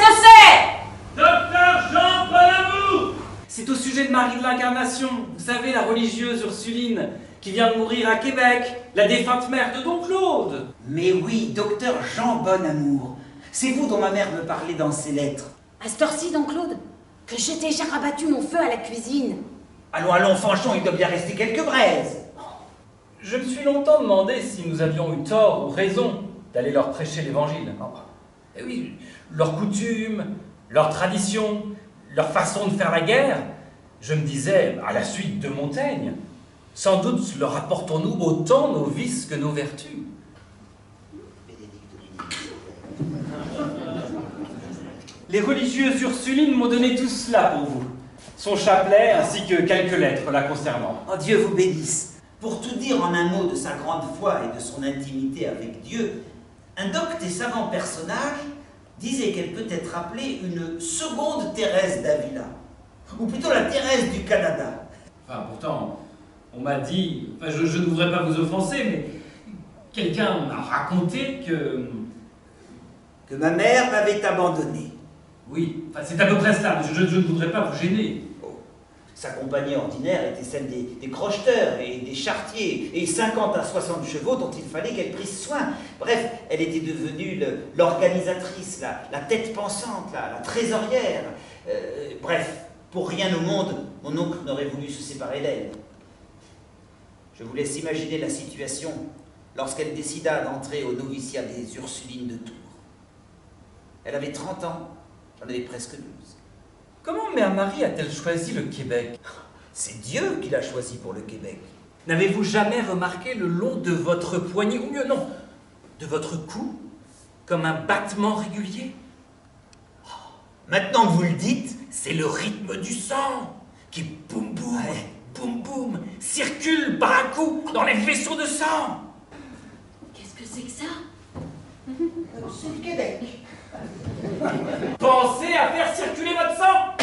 que c'est? Docteur Jean Bonamour! C'est au sujet de Marie de l'Incarnation, vous savez, la religieuse Ursuline, qui vient de mourir à Québec, la défunte mère de Don Claude. Mais oui, docteur Jean Bonamour. C'est vous dont ma mère me parlait dans ses lettres. À cette heure-ci, don Claude, que j'ai déjà rabattu mon feu à la cuisine. Allons, allons, Fanchon, il doit bien rester quelques braises. Je me suis longtemps demandé si nous avions eu tort ou raison d'aller leur prêcher l'évangile. Et oui, leurs coutumes, leurs traditions, leur façon de faire la guerre, je me disais, à la suite de Montaigne, sans doute leur apportons-nous autant nos vices que nos vertus. Les religieuses Ursulines m'ont donné tout cela pour vous. Son chapelet ainsi que quelques lettres la concernant. Oh, Dieu vous bénisse. Pour tout dire en un mot de sa grande foi et de son intimité avec Dieu, un docte et savant personnage disait qu'elle peut être appelée une seconde Thérèse d'Avila, ou plutôt la Thérèse du Canada. Enfin, pourtant, on m'a dit, enfin, je ne voudrais pas vous offenser, mais quelqu'un m'a raconté que... Que ma mère m'avait abandonné. Oui, enfin, c'est à peu près cela, mais je ne voudrais pas vous gêner. Sa compagnie ordinaire était celle des crocheteurs et des charretiers, et 50 à 60 chevaux dont il fallait qu'elle prisse soin. Bref, elle était devenue l'organisatrice, la tête pensante, la trésorière. Bref, pour rien au monde, mon oncle n'aurait voulu se séparer d'elle. Je vous laisse imaginer la situation lorsqu'elle décida d'entrer au noviciat des Ursulines de Tours. Elle avait 30 ans, j'en avais presque 12. Comment Mère Marie a-t-elle choisi le Québec? C'est Dieu qui l'a choisi pour le Québec. N'avez-vous jamais remarqué le long de votre poignet, ou mieux non, de votre cou, comme un battement régulier? Maintenant que vous le dites, c'est le rythme du sang qui boum boum, boum boum, circule par un coup dans les vaisseaux de sang. Qu'est-ce que c'est que ça? C'est le Québec. Pensez à faire circuler votre sang!